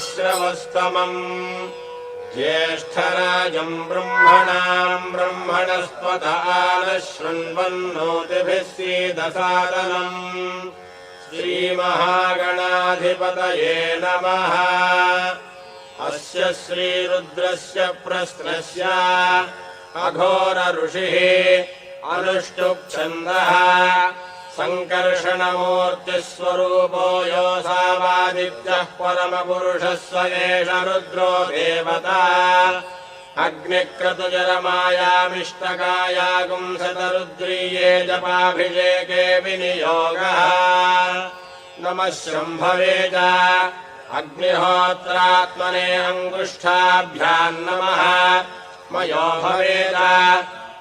श्रवस्तमम् ज्येष्ठराजम् ब्रह्मणाम् ब्रह्मणस्पत आनः शृण्वन्नोतिभिः सीदसादनम् श्रीमहागणाधिपतये नमः। अस्य श्रीरुद्रस्य प्रश्नस्य अघोर ऋषिः अनुष्टुप्छन्दः सङ्कर्षणमूर्तिस्वरूपो योऽसावादित्यः परमपुरुषः स एष रुद्रो देवता अग्निक्रतुजरमायामिष्टकायागुंसतरुद्रीये जपाभिषेके विनियोगः। नमः शम्भवे च अग्निहोत्रात्मने अङ्गुष्ठाभ्याम् नमः। मयो भवेद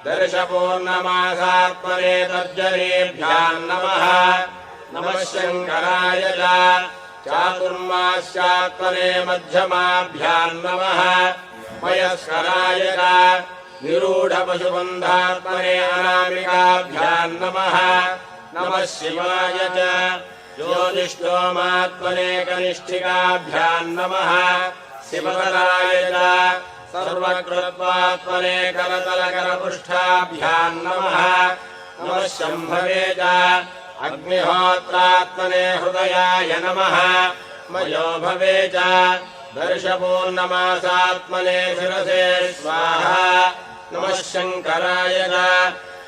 दर्शपूर्णमासात्मने तर्जनीभ्याम् नमः। नमः शङ्कराय च चातुर्मास्यात्मने मध्यमाभ्याम् नमः। मयस्कराय च निरूढपशुबन्धात्मने अनामिकाभ्याम् नमः। नमः शिवाय च ज्योतिष्ठोमात्मने कनिष्ठिकाभ्याम् नमः। शिवतराय च सर्वकृत्वात्मने करतलकरपृष्ठाभ्याम् नमः। नमः शम्भवे च अग्निहोत्रात्मने हृदयाय नमः। मयो भवे च दर्शपूर्णमासात्मने शिरसे स्वाहा। नमः शङ्कराय च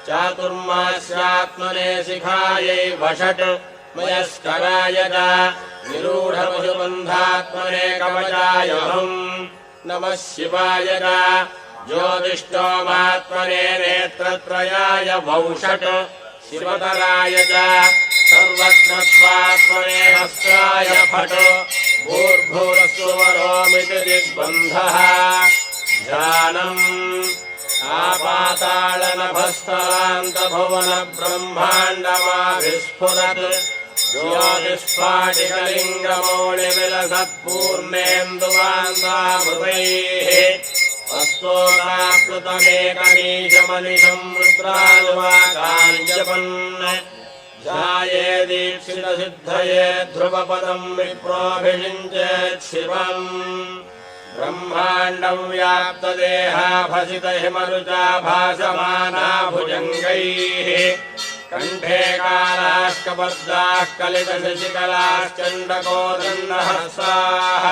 चातुर्मास्यात्मने शिखायै वषट्। मयस्कराय च निरूढपशुबन्धात्मने कवचाय हुम्। नमः शिवाय च ज्योतिष्ठोमात्मने नेत्रत्रयाय वौषट्। शिवतराय च सर्वकृत्वात्मने हस्ताय फट्। भूर्भुवस्सुवरोमिति दिग्बन्धः ध्यानम् आपातालनभस्थलान्तभुवनब्रह्माण्डमाभिस्फुरत् ज्योतिष्पाटिकलिङ्गमौलिविलसत्पूर्णेन्दुवान्तामृतैः अस्तोताप्लुतमेकमीशमनिशम् रुद्रानुवाकाञ्जपन् ध्यायेदीक्षितसिद्धये ध्रुवपदम् विप्रोऽभिषिञ्चेत् शिवम्। ब्रह्माण्डम् व्याप्तदेहाभसितहिमरुचा भासमाना भुजङ्गैः कण्ठे कालाश्कबद्धाः कलितशशिकलाश्चण्डकोदण्डहस्ताः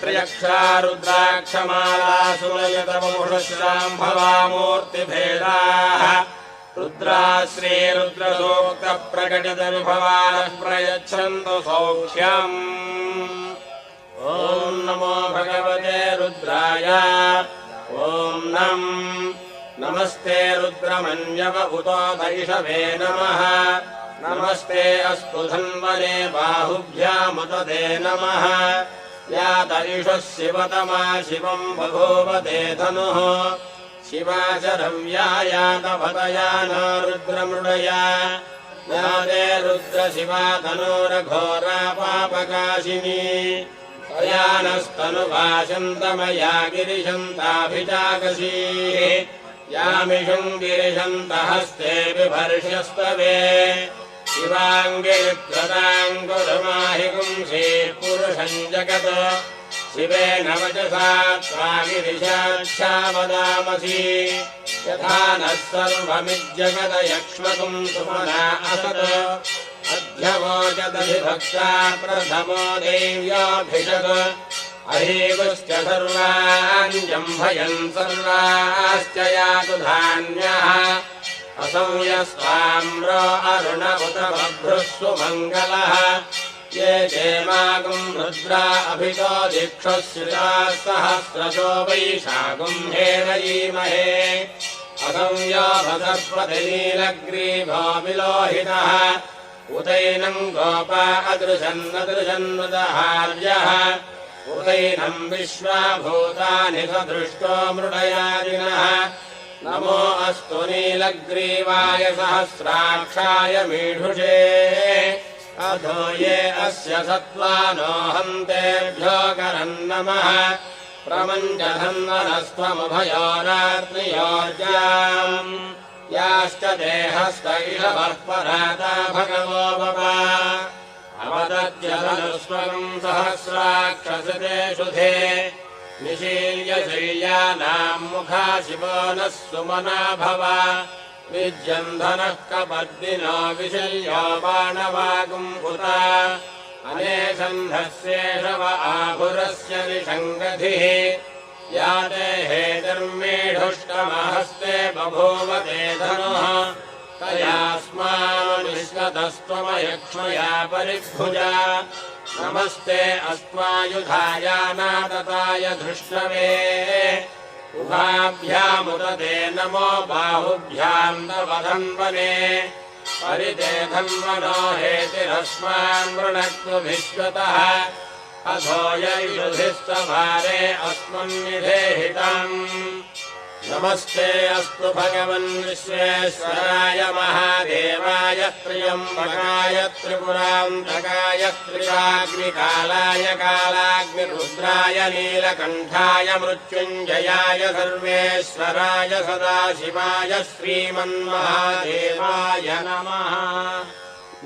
त्र्यक्षा रुद्राक्षमालासुललितवपुषश्चाम्भवामूर्तिभेदाः रुद्राः श्रीरुद्रसूक्तप्रकटितविभवानः प्रयच्छन्तु सौख्यम्। ॐ नमो भगवते रुद्राय। ॐ नमस्ते रुद्रमन्यव उतो दैषवे नमः। नमस्ते अस्तु धन्वने बाहुभ्यामुतते नमः। या दैषः शिवतमा शिवम् बभूवते धनुः शिवाचरव्या यातभतया न रुद्रमृडया या ते रुद्रशिवा धनुरघोरा पापकाशिनी तया नस्तनुभाषन्तमया गिरिशन्ताभिजाकशीः यामिषुम् गिरिशन्तहस्ते बिभर्ष्यस्तवे शिवाङ्गिरिप्रदाम् कुरुमाहि पुंसीः पुरुषम् जगत् शिवेन वचसा त्वा गिरिशाक्षा वदामसि यथा नः सर्वमिज्जगदयक्ष्मकुम् सुमना असत् अध्यवोचदधिभक्ता प्रथमो देव्याभिषक् अहीवश्च सर्वान् जम्भयन् सर्वाश्च यातु धान्यः असौ यस्ताम्रो अरुण उत बभ्रुः मङ्गलः ये चेमागुम् रुद्रा अभितो दिक्षुश्रिताः सहस्रशो वैशाखुम् हेरयीमहे असौ यो भसर्पतिनीलग्रीभो विलोहितः उदैनम् गोपा अदृशन्नदृशन्नुदहार्यः उदैनम् विश्वाभूतानि सदृष्टो मृडयादिनः नमो अस्तु नीलग्रीवाय सहस्राक्षाय मीढुषे अधो ये अस्य सत्त्वानो हन्तेभ्यो करम् नमः प्रमञ्चधन्वनस्त्वमुभयोरात्मयोर्जाम् याश्च देहस्त इषवः पराता भगवो भव अवदत् मध्यधनुष्वम् सहस्राक्षसते शुधे निशील्य शैल्यानाम् मुखा शिवो नः सुमना भव विज्यन्धनः कपर्दिनो विशल्यो बाणवागुम्भुता अनेशन्धस्येषव आभुरस्य निषङ्गधिः याते हेतिर्मेढुष्टमहस्ते बभूव ते धनुः तयास्मानुष्णतस्त्वमयक्ष्मया परिभुजा नमस्ते अस्त्वायुधायानातताय धृष्णवे उभाभ्यामुदते नमो बाहुभ्याम् तवधन्वने परिते धन्वनो हेतिरस्मान् वृणक्तु विश्वतः अथो ययुधिस्तभारे अस्मन्निधेहितम् नमस्ते अस्तु भगवन् विश्वेश्वराय महादेवाय त्र्यम्बकाय त्रिपुरान्तकाय त्रिवाग्निकालाय कालाग्निरुद्राय नीलकण्ठाय मृत्युञ्जयाय सर्वेश्वराय सदाशिवाय श्रीमन्महादेवाय नमः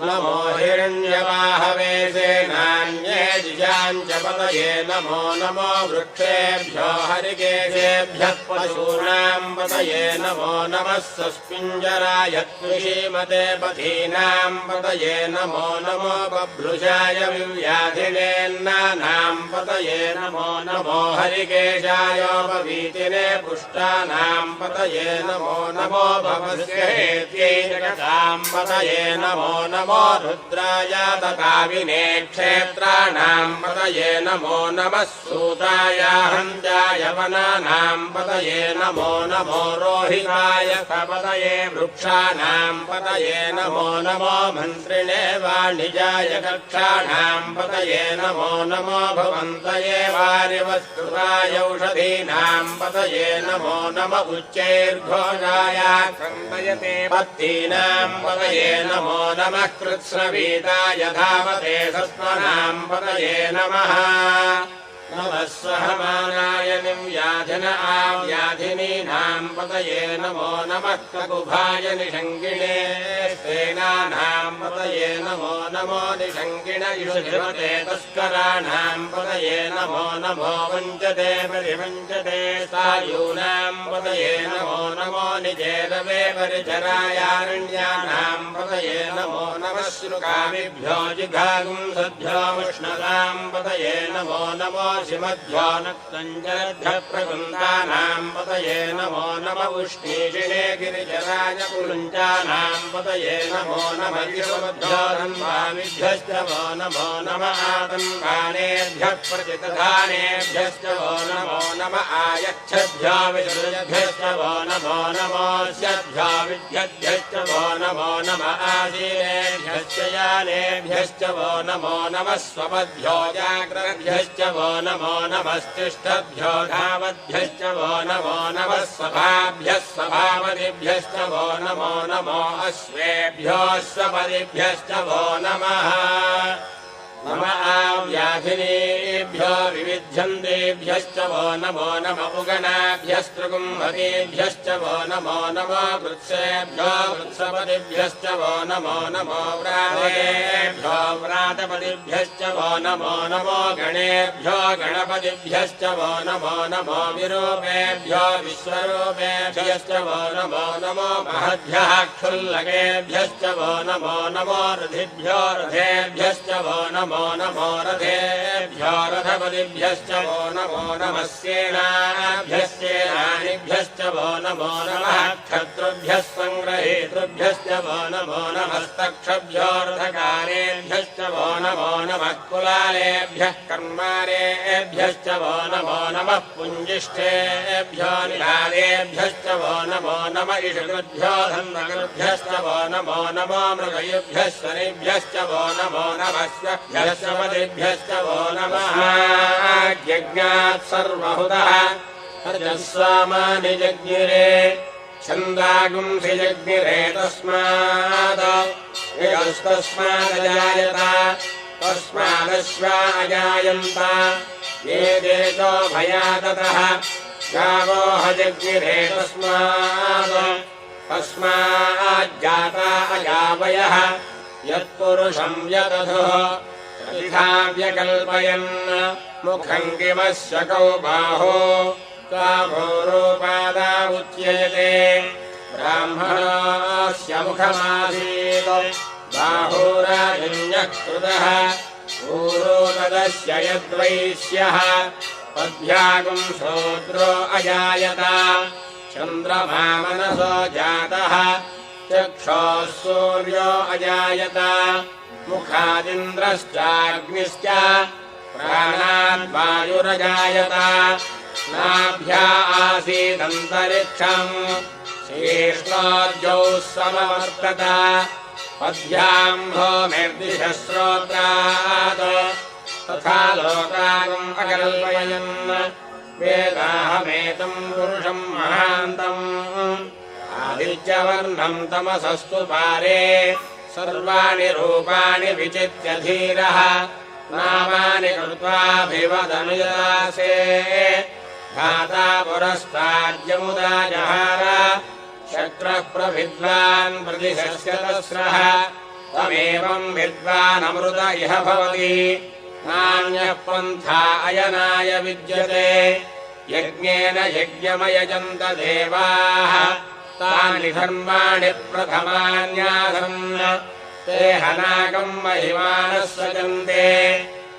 नमो हिरण्यवाहवे सेनान्ये जिजाञ्च पतये नमो नमो वृक्षेभ्यो हरिकेशेभ्यः पशूनाम् पतये नमो नमः सस्पिञ्जराय त्रिशीमते पथीनाम् पतये नमो नमो बभ्रुषाय विव्याधिनेन्नानाम् पतये नमो नमो हरिकेशायोपवीतिने पुष्टानाम् पतये नमो नमो भवस्य हेत्यै जगताम् पतये नमो नमो रुद्राय तकाविने क्षेत्राणाम् पतये नमो नमः सूताय हन्त्याय वनानाम् पतये नमो नमो रोहिताय पतये वृक्षाणाम् पतये नमो नमो मन्त्रिणे वाणिजाय कक्षाणाम् पतये नमो नमो भवन्तये वारिवस्कृताय औषधीनाम् पतये नमो नम उच्चैर्घोषाय क्रन्दयते पत्तीनाम् पतये नमो नमः कृत्स्नवीताय धावते सस्मनाम् पतये नमः नमः सहमानाय निव्याधिन आव्याधिनीनाम् पतये नमो नमः ककुभाय निषङ्गिणे सेनानाम् पतये नमो नमो निषङ्गिण युषिवते तस्कराणाम् पतये नमो नमो वञ्चते परिवञ्चते सायूनाम् पतये नमो नमो निजेरवे परिचरायारण्यानाम् पतये नमो नमः श्रुकामिभ्यो जिघागुंसभ्यो मुष्णताम् पतये नमो नमो शिमध्यो नक्तञ्जलध्यप्रकुन्दानाम् पतये नमो नम उष्णीषिणे गिरिजराय पुलुञ्चानाम् पतये नमो नम गिरमध्यो धन्वामिभ्यश्च वो नमो नम आतन्वानेभ्यः प्रतितधानेभ्यश्च वो नमो नम आयच्छद्भ्यो विसृजभ्यश्च वो नमो नमोऽस्यभ्यो विद्यद्भ्यश्च वो नमो नम आसीनेभ्यश्च यानेभ्यश्च वो नमो नमः स्वपद्भ्यो जाग्रभ्यश्च वो नमो नमस्तिष्ठभ्यो धावद्भ्यश्च वो नमो नमः स्वभाभ्यः स्वभावदिभ्यश्च वो नमो नमो अश्वेभ्यो स्वपदिभ्यश्च वो नमः नम आव्याधिनेभ्यो विविध्यन्तेभ्यश्च वो नमो नम उगणाभ्यस्त्रिकुम्भकेभ्यश्च वो नमो नमो वृत्सेभ्यो वृत्सपदिभ्यश्च वो नमो नमो व्रातेभ्यो व्रातपदिभ्यश्च वो नमो नमो गणेभ्यो गणपतिभ्यश्च वो नमो नमो विरूपेभ्यो विश्वरूपेभ्यश्च वो नमो नमो महद्भ्यः क्षुल्लकेभ्यश्च वो नमो नमो रथिभ्यो रथेभ्यश्च वो नमो नमो रथेभ्यो रथपतिभ्यश्च वो नमो नमः सेनाभ्यश्चेनानिभ्यश्च वो नमो नमः क्षत्रुभ्यः सङ्ग्रहेतृभ्यश्च वो नमो नमस्तक्षभ्यो रथकारेभ्यश्च वो नमो नमः कुलालेभ्यः कर्मारेभ्यश्च वो नमो नमः पुञ्जिष्ठेभ्यो निलादेभ्यश्च वो नमो नम इषकृभ्यो धन्वकृभ्यश्च वो नमो नमो मृगयुभ्यः शनिभ्यश्च वो नमो नमः यशपदिभ्यश्च वो नमः यज्ञात् सर्वहुतः रजस्वामानि जज्ञिरे छन्दागुंसि जज्ञिरे तस्मात् यस्तस्मादजायत तस्मादश्वा अजायन्त ये देशो भयाततः गावो हजज्ञिरे तस्माज्जाता अगावयः यत्पुरुषम् यदधुः प्रतिधाव्यकल्पयन् मुखम् किमस्य कौ बाहो कामोरोपादा उच्यते ब्राह्मणस्य मुखमासीत् बाहुराजन्यः कृतः ऊरो तदस्य यद्वैश्यः पद्भ्यागुम् शूद्रो अजायत चन्द्रमा मनसो जातः चक्षोः सूर्यो अजायत मुखादिन्द्रश्चाग्निश्च प्राणाद्वायुरजायत नाभ्या आसीदन्तरिक्षम् शीर्ष्णोद्यौ समवर्तत पद्भ्याम् भूमिर्दिशः श्रोत्रात् तथा लोकागम् अकल्पयन् वेदाहमेतम् पुरुषम् महान्तम् आदित्यवर्णम् तमसस्तु पारे सर्वाणि रूपाणि विचित्य धीरः नामानि कृत्वाभिवदनुदासे धाता पुरस्ताद्यमुदा जहार शक्रः प्रविद्वान् प्रतिशस्य तस्रः तमेवम् विद्वानमृत इह भवति नान्यः पन्था अयनाय विद्यते यज्ञेन यज्ञमयजन्त देवाः तानि धर्माणि प्रथमान्यासन् ते हनाकम् महिमानः सजन्ते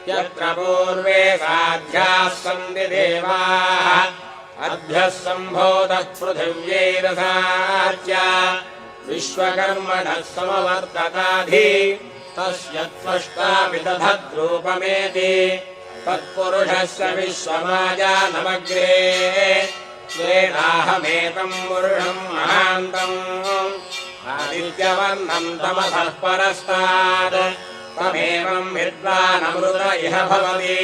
यत्र पूर्वे साध्याः सन्ति देवाः अभ्यः सम्भूतः पृथिव्यैरसाच्य विश्वकर्मणः समवर्तताधि तस्य त्वष्टापि दधद्रूपमेति तत्पुरुषस्य विश्वमाजानमग्रे वेदाहमेतम् पुरुषम् महान्तम् आदित्यवर्णम् तमसः परस्तात् तमेवम् विद्वानमृत इह भवति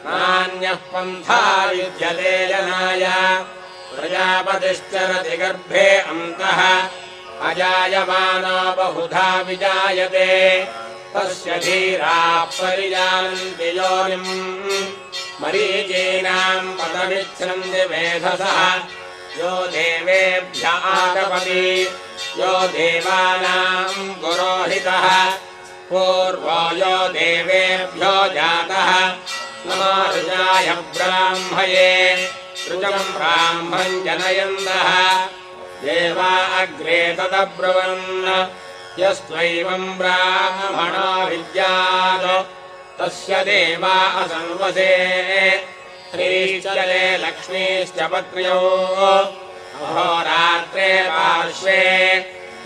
नान्यः पन्था विद्यते जनाय प्रजापतिश्चरति गर्भे अन्तः अजायमानो बहुधा विजायते तस्य धीराः परिजानन्ति योनिम् मरीचीनाम् पदमिच्छन्ति मेधसः यो देवेभ्य आगपति यो देवानाम् पुरोहितः पूर्वो यो देवेभ्यो जातः नमो ऋजाय ब्राह्मये ऋजम् ब्राह्मम् जनयन्तः देवा अग्रे तदब्रुवन् यस्त्वैवम् ब्राह्मणो विद्यात् तस्य देवा असंवसे श्रीश्चले लक्ष्मीश्च पत्न्यो अहोरात्रे पार्श्वे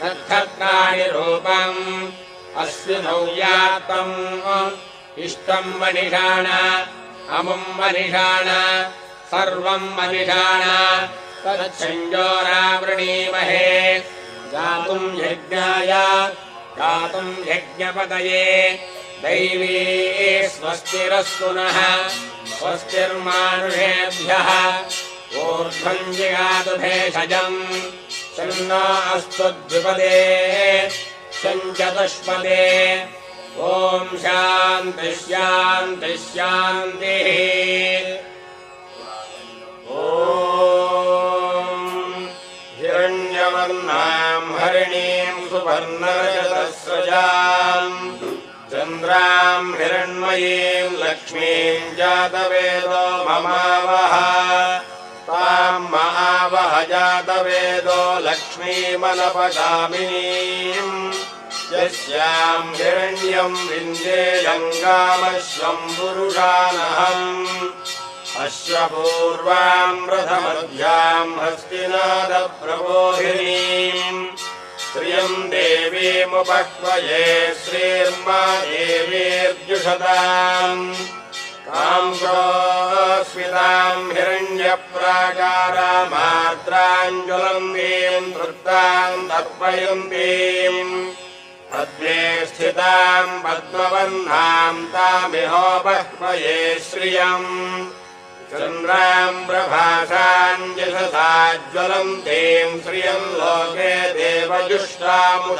नक्षत्राणि रूपम् अस्विनौ यात्तम् इष्टम् मनिषाण अमुम् मनिषाण सर्वम् मनिषाण तच्छञ्जोरावृणीमहे गातुम् यज्ञाय गातुम् यज्ञपतये दैवी स्वस्तिरस्तु नः स्वस्तिर्मानुषेभ्यः ऊर्ध्वम् जिगातु भेषजम् शन्नो अस्तु द्विपदे शञ्चतुष्पदे ॐ शान्तिः शान्तिः शान्तिः ॐ हिरण्यवर्णाम् हरिणीम् सुवर्णरजतस्रजाम् चन्द्राम् हिरण्मयीम् लक्ष्मीम् जातवेदो ममावह ताम् महावह जातवेदो लक्ष्मीमनपगामिनीम् यस्याम् हिरण्यम् विन्देयङ्गामश्वम् पुरुषानहम् अश्वपूर्वाम् रथमध्याम् हस्तिनादप्रबोधिनीम् श्रियम् देवीमुपक्वये श्रीर्मा देवीर्जुषताम् काम्रोस्मिताम् हिरण्यप्राकारामार्द्राञ्ज्वलन्तीम् धृताम् तर्पयन्तीम् पद्मे स्थिताम् पद्मवर्णाम् तामिहोपक्वये श्रियम् चन्द्राम् प्रभासाम् यशसा ज्वलन्तीम् श्रियम् लोके देवजुष्टामुदाराम्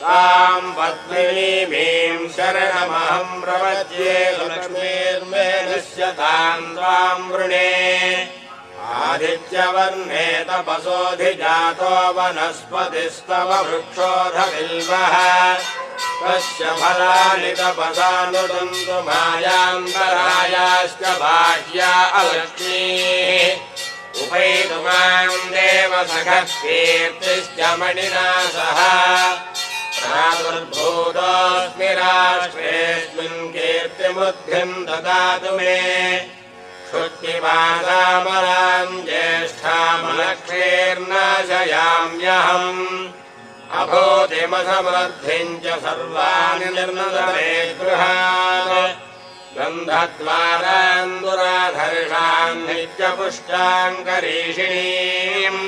ताम् पद्मिनीमीम् शरणमहम् प्रपद्ये लक्ष्मीर्मे नश्यताम् त्वाम् वृणे आदित्यवर्णे तपसोऽधिजातो वनस्पतिस्तव वृक्षोऽध बिल्वः तस्य फलानि तपसानुदन्तु मायान्तरायाश्च बाह्या अलक्ष्मीः उपैतु मां देव सखः कीर्तिश्च मणिना सह प्रादुर्भूतोऽस्मि राष्ट्रेऽस्मिन् कीर्तिमुद्धिम् ददातु मे क्षुत्पिपासामराम् ज्येष्ठामलक्ष्मीर्नाशयाम्यहम् अभूतिमसमृद्धिम् च सर्वाणि निर्नदमे गृहात् गन्धद्वारान् दुराधर्षान् नित्यपुष्टाङ्करीषिणीम्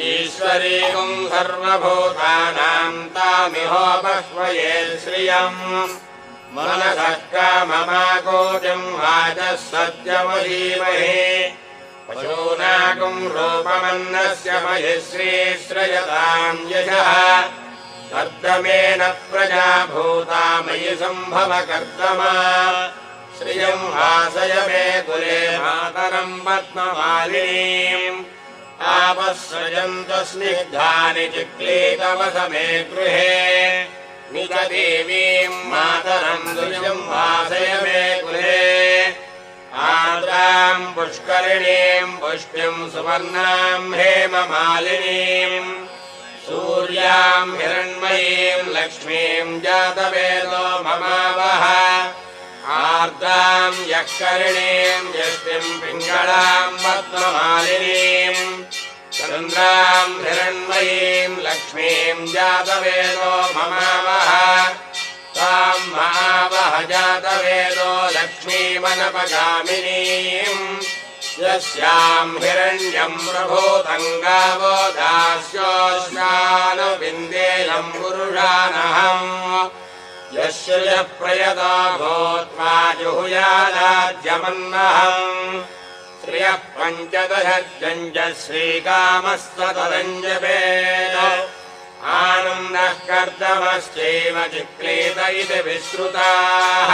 ईश्वरीम् सर्वभूतानाम् तामिहोपह्वये श्रियम् मनसः काममाकोतिम् वाचः सत्यमधीमहे पशूनाकुम् रूपमन्नस्य महि श्रीश्रयताम् यशः कर्दमेन प्रजा भूता मयि सम्भव कर्दमा श्रियम् वासय मे कुले मातरम् पद्ममालिनीम् आपःसृजन्त स्निग्धानि चिक्लीतवस मे गृहे निजदेवीम् मातरम् दुर्यम् वासय मे कुले आर्द्राम् पुष्करिणीम् पुष्टिम् सुवर्णाम् हेममालिनीम् सूर्याम् हिरण्मयीम् लक्ष्मीम् जातवेदो ममावह आर्द्राम् यःकरिणीम् यष्टिम् पिङ्गळाम् पद्ममालिनीम् चन्द्राम् हिरण्मयीम् लक्ष्मीम् जातवेदो ममावह ताम् महावह जातवेदो लक्ष्मीमनपगामिनीम् यस्याम् हिरण्यम् प्रभूतम् गावो दास्योऽश्वानुविन्देयम् पुरुषानहम् यश्रियः प्रयतो भूत्वा जुहुयादाद्यमन्नहम् श्रियः पञ्चदशज्ञञ्च श्रीकामस्ततदञ्जपेद आनन्दः कर्दमश्चैव चिक्लीत इति विश्रुताः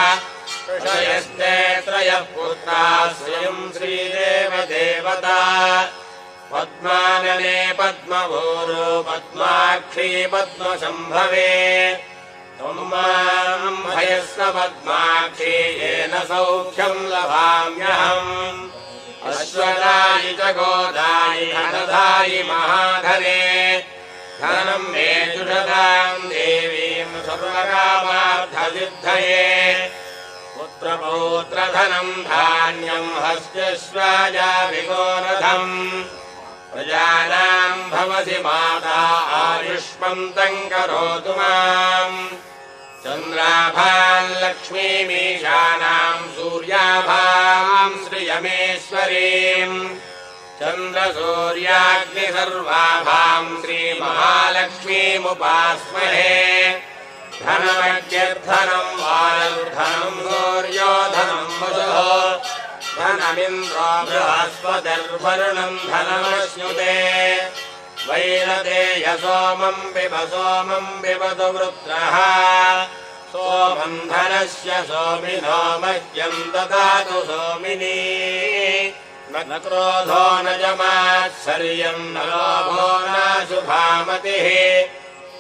ऋषयस्ते त्रयः पुत्राः स्वयम् श्रीदेवदेवता पद्मानने पद्मभूरो पद्माक्षी पद्मसम्भवे त्वम् माम् भयस्व पद्माक्षी येन सौख्यम् लभाम्यहम् अश्वदायि च गोदायि धनधायि महाधने धनम् मे जुषताम् देवीम् सर्वकामार्थसिद्धये पुत्रपौत्रधनम् धान्यम् हस्त्यश्वाजाभिगोरथम् प्रजानाम् भवसि माता आयुष्मन्तम् करोतु माम् चन्द्राभाम् लक्ष्मीमीशानाम् सूर्याभाम् श्रियमेश्वरीम् चन्द्रसूर्याग्निसर्वाभाम् श्रीमहालक्ष्मीमुपास्महे धनमग्निर्धनम् वायुर्धनम् सूर्योधनम् वसुः धनमिन्द्रो बृहस्पतिर्वरुणम् धनमश्नुते वैरतेय सोमम् पिबतु वृत्रः सोमम् धनस्य सोमिनो मह्यम् ददातु सोमिनी न क्रोधो न जमात्सर्यम् न लोभो नाशुभामतिः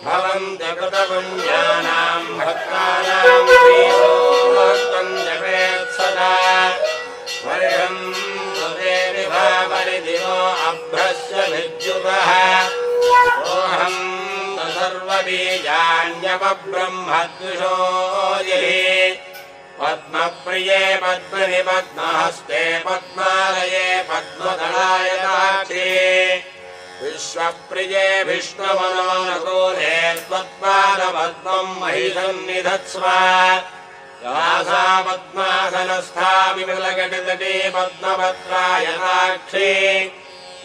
भवन्ति कृतपुण्यानाम् भक्तानाम् श्रीसूक्तम् जपेत् सदा वर्षम् सुदेवि भावरिदिनो अभ्रस्य विद्युतः सोऽहम् सर्वबीजान्यपब्रह्मद्विषो यहि पद्मप्रिये पद्मनि पद्महस्ते पद्मालये पद्मदलायताक्षे विश्वप्रिये विष्णुमनोनुकूले त्वत्पादपद्मम् महि सन्निधत्स्व यासा पद्मासनस्था विमलकटितटे पद्मपत्रायताक्षे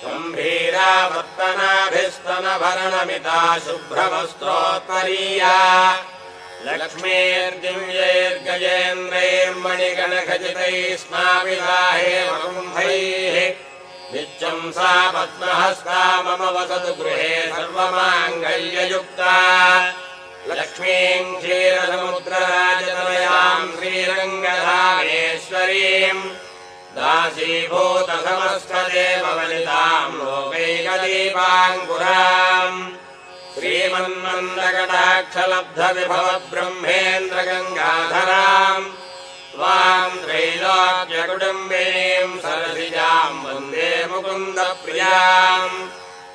गम्भीरा वर्तनाभिस्तनभरणमिता शुभ्रवस्त्रोत्तरीया लक्ष्मीर्दिव्यैर्गजेन्द्रैर्मणिगणखचितैः स्मापिताहेमकुम्भैः नित्यम् सा पद्महस्ता मम वसतु गृहे सर्वमाङ्गल्ययुक्ता लक्ष्मीम् क्षीरसमुद्रराजतनयाम् श्रीरङ्गधामेश्वरीम् दासीभूतसमस्तदेववनिताम् लोकैकदीपाङ्कुराम् श्रीमन्मन्दकटाक्षलब्धविभवब्रह्मेन्द्रगङ्गाधराम् त्वाम् त्रैलोक्यकुटुम्बीम् सरसिजाम् वन्दे मुकुन्दप्रियाम्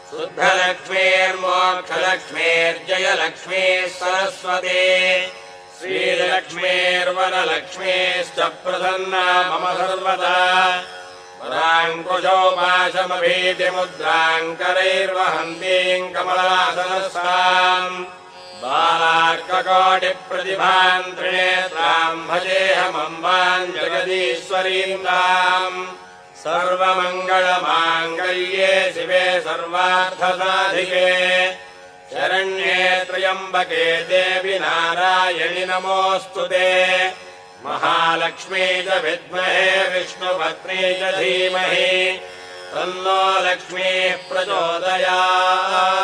शुद्धलक्ष्मीर्मोक्षलक्ष्मीर्जयलक्ष्मीः सरस्वती श्रीलक्ष्मीर्वरलक्ष्मीश्च प्रसन्ना मम सर्वदा वराङ्कुशोपाशमभीतिमुद्राङ्करैर्वहन्तीम् कमलासनस्ताम् बालार्ककोटिप्रतिभाम् त्रिनेत्राम् भजेऽहमम्बाम् जगदीश्वरीम् ताम् सर्वमङ्गलमाङ्गल्ये शिवे सर्वार्थसाधिके शरण्ये त्र्यम्बके देवि नारायणि नमोऽस्तु ते महालक्ष्मी च विद्महे विष्णुपत्नी च धीमहि तन्नो लक्ष्मीः प्रचोदयात्।